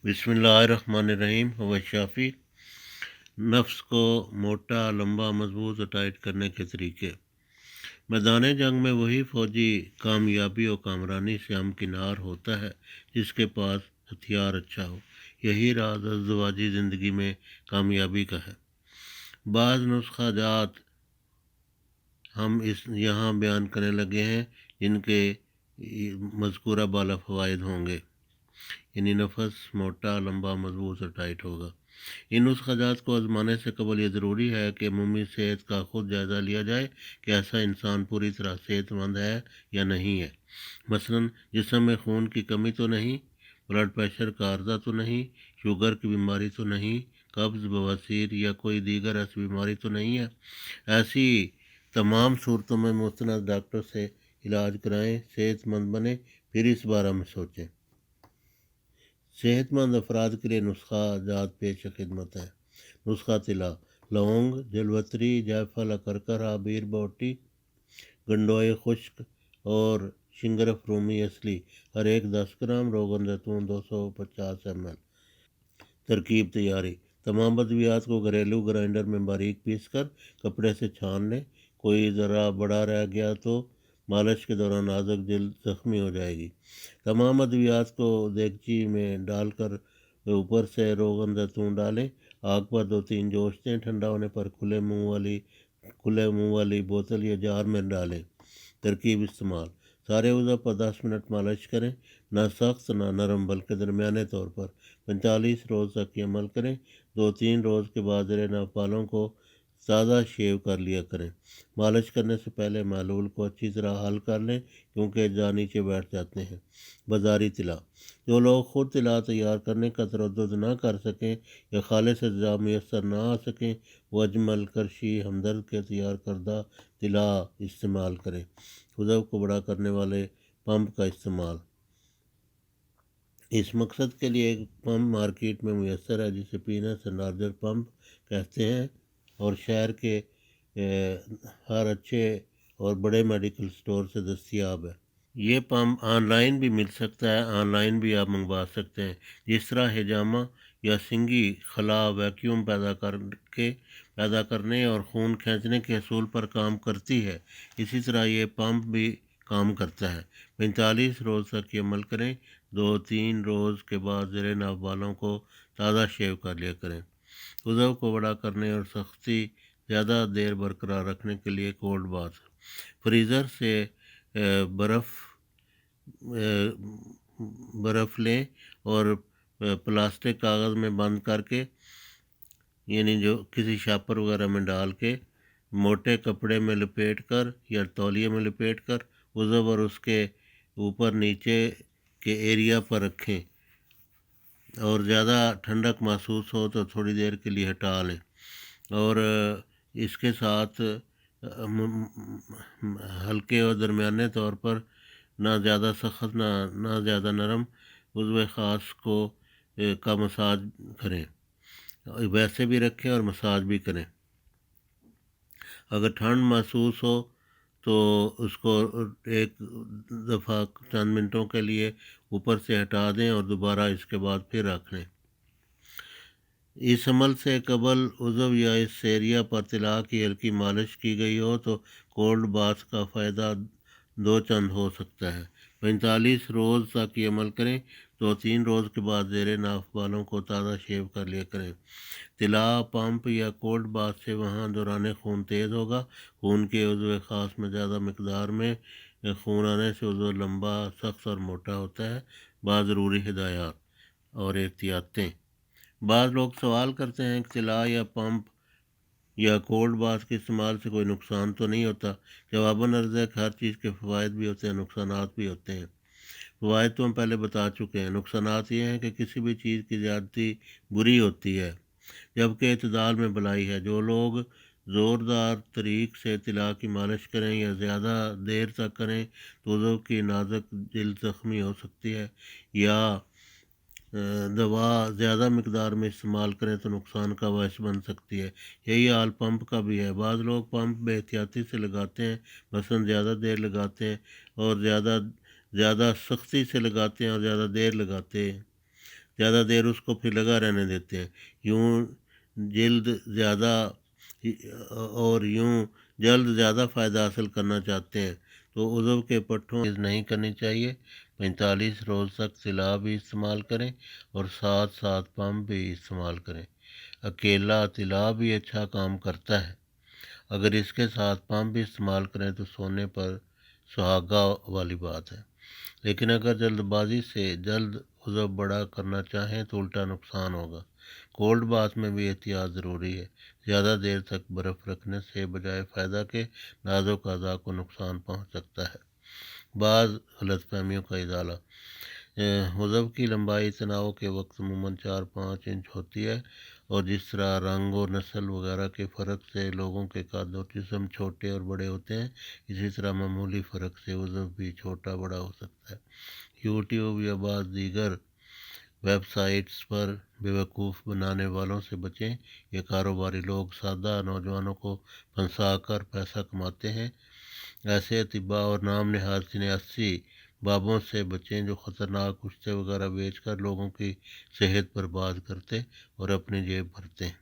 बिस्मिल्लाहिर्रहमानिर्रहीम। वशाफ़ी नफ्स को मोटा, लंबा, मजबूत और टाइट करने के तरीके। मैदान जंग में वही फ़ौजी कामयाबी और कामरानी से हमकिनार होता है जिसके पास हथियार अच्छा हो। यही राज अज़दवाजी ज़िंदगी में कामयाबी का है। बाज़ नुस्खा जात हम इस यहाँ बयान करने लगे हैं जिनके मज़कूरा बाला फ़वाइद होंगे, यानी नफस मोटा, लंबा, मजबूत और टाइट होगा। इन नुस्खाजात को आजमाने से कबल ये ज़रूरी है कि अमूमी सेहत का खुद जायज़ा लिया जाए कि ऐसा इंसान पूरी तरह सेहतमंद है या नहीं है। मसलन जिस्म में खून की कमी तो नहीं, ब्लड प्रेशर का अर्जा तो नहीं, शुगर की बीमारी तो नहीं, कब्ज़, बवासीर या कोई दीगर ऐसी बीमारी तो नहीं है। ऐसी तमाम सूरतों में मुस्तनद डॉक्टर से इलाज कराएं, सेहतमंद बने, फिर इस बारे में सोचें। सेहतमंद अफराद के लिए नुस्खा जात पेश खिदमत है। नुस्खा तिला: लौंग, जलवतरी, जायफल, अकरकरा, बीर बोटी, गंडोए खुश्क और शिंगरफ रूमी असली हर एक 10 ग्राम, रोगन जैतून 250 ml। तरकीब तैयारी: तमाम अद्वियात को घरेलू ग्राइंडर में बारीक पीस कर कपड़े से छान लें। कोई ज़रा बड़ा रह गया तो मालिश के दौरान नाजुक जल्द ज़ख्मी हो जाएगी। तमाम अद्वियात को देगची में डालकर ऊपर से रोगन जैतून डालें। आग पर 2-3 जोश दें। ठंडा होने पर खुले मुंह वाली बोतल या जार में डालें। तरकीब इस्तेमाल: सारे उज़ा पर 10 मिनट मालिश करें, ना सख्त ना नरम बल्कि दरमियाने तौर पर। 45 रोज़ तक ये अमल करें। 2-3 रोज़ के बाद ज़रे नाप बालों को ताज़ा शेव कर लिया करें। मालिश करने से पहले मालूल को अच्छी तरह हल कर लें क्योंकि जा नीचे बैठ जाते हैं। बाज़ारी तिला: जो लोग ख़ुद तिला तैयार करने का तरद्दुद ना कर सकें या खालिस अज्जा मैसर ना आ सकें, वो अजमल, करशी, हमदर्द के तैयार करदा तिला इस्तेमाल करें। उज़व को बड़ा करने वाले पंप का इस्तेमाल: इस मकसद के लिए एक पंप मार्केट में मुयस्सर है जिसे पीनस एनलार्जर पंप कहते हैं और शहर के हर अच्छे और बड़े मेडिकल स्टोर से दस्तयाब है। ये पंप ऑनलाइन भी मिल सकता है, ऑनलाइन भी आप मंगवा सकते हैं। जिस तरह हिजामा या सिंगी खला वैक्यूम पैदा करने और खून खींचने के असूल पर काम करती है, इसी तरह ये पंप भी काम करता है। 45 रोज़ तक ये अमल करें। 2-3 रोज़ के बाद ज़ेरे नाप बालों को ताज़ा शेव कर लिया करें। उज़व को बड़ा करने और सख्ती ज़्यादा देर बरकरार रखने के लिए कोल्ड बाथ: फ्रीज़र से बर्फ़ लें और प्लास्टिक कागज़ में बंद करके, यानी जो किसी शापर वगैरह में डाल के, मोटे कपड़े में लपेट कर या तौलिए में लपेट कर उज़व और उसके ऊपर नीचे के एरिया पर रखें और ज़्यादा ठंडक महसूस हो तो थोड़ी देर के लिए हटा लें। और इसके साथ हल्के और दरमियाने तौर पर ना ज़्यादा सख्त ना ज़्यादा नरम उज़्व ख़ास का मसाज करें। वैसे भी रखें और मसाज भी करें। अगर ठंड महसूस हो तो उसको एक दफ़ा चंद मिनटों के लिए ऊपर से हटा दें और दोबारा इसके बाद फिर रख लें। इस अमल से कबल उज़व या इस एरिया पर तिला की हल्की मालिश की गई हो तो कोल्ड बाथ का फ़ायदा दो चंद हो सकता है। 45 रोज़ तक ये अमल करें। 2-3 रोज़ के बाद ज़ेरे नाफ बालों को ताज़ा शेव कर लिया करें। तिला पंप या कोल्ड बाथ से वहाँ दौरान खून तेज़ होगा। खून के उज़्व ख़ास में ज़्यादा मकदार में खून आने से उज़्व लंबा, सख्त और मोटा होता है। बाद ज़रूरी हिदायत और एहतियातें: बाद लोग सवाल करते हैं कि तिला या पंप या कोल्ड बाथ के इस्तेमाल से कोई नुकसान तो नहीं होता। जवाबन अर्ज़ है कि हर चीज़ के फ़वाइद भी होते हैं, नुकसानात भी होते हैं। फ़वाइद तो हम पहले बता चुके हैं। नुकसानात ये हैं कि किसी भी चीज़ की ज़्यादती बुरी होती है जबकि इतदाल में भलाई है। जो लोग ज़ोरदार तरीक़ से तिला की मालिश करें या ज़्यादा देर तक करें तो उज़्व की नाजुक जिल्द ज़ख्मी हो सकती है, या दवा ज़्यादा मकदार में इस्तेमाल करें तो नुकसान का बायस बन सकती है। यही हाल पंप का भी है। बाज़ लोग पंप बेहतियाती से लगाते हैं, मसलन ज़्यादा देर लगाते हैं और ज़्यादा सख्ती से लगाते हैं और ज़्यादा देर लगाते हैं। ज़्यादा دیر اس کو پھر لگا رہنے دیتے ہیں، یوں جلد زیادہ فائدہ حاصل کرنا چاہتے ہیں تو عضو کے پٹھوں نہیں کرنی چاہیے۔ 45 روز تک طلا بھی استعمال کریں اور ساتھ ساتھ پمپ بھی استعمال کریں۔ اکیلا طلا بھی اچھا کام کرتا ہے، اگر اس کے ساتھ پمپ بھی استعمال کریں تو سونے پر سہاگا والی بات ہے، لیکن اگر جلد بازی سے جلد عضو بڑا کرنا چاہیں تو الٹا نقصان ہوگا۔ کولڈ باتھ میں بھی احتیاط ضروری ہے، زیادہ دیر تک برف رکھنے سے بجائے فائدہ کے نازک اعضاء کو نقصان پہنچ سکتا ہے۔ بعض غلط فہمیوں کا ازالہ۔ عضو کی لمبائی تناؤ کے وقت عموماً 4-5 انچ ہوتی ہے، اور جس طرح رنگ اور نسل وغیرہ کے فرق سے لوگوں کے قد اور جسم چھوٹے اور بڑے ہوتے ہیں، اسی طرح معمولی فرق سے عضو بھی چھوٹا بڑا ہو سکتا ہے۔ یوٹیوب یا بعض دیگر ویب سائٹس پر بیوقوف بنانے والوں سے بچیں۔ یہ کاروباری لوگ سادہ نوجوانوں کو پھنسا کر پیسہ کماتے ہیں۔ ایسے اطباء اور نام نہاد سیاسی بابوں سے بچیں جو خطرناک پشتے وغیرہ بیچ کر لوگوں کی صحت برباد کرتے اور اپنی جیب بھرتے ہیں۔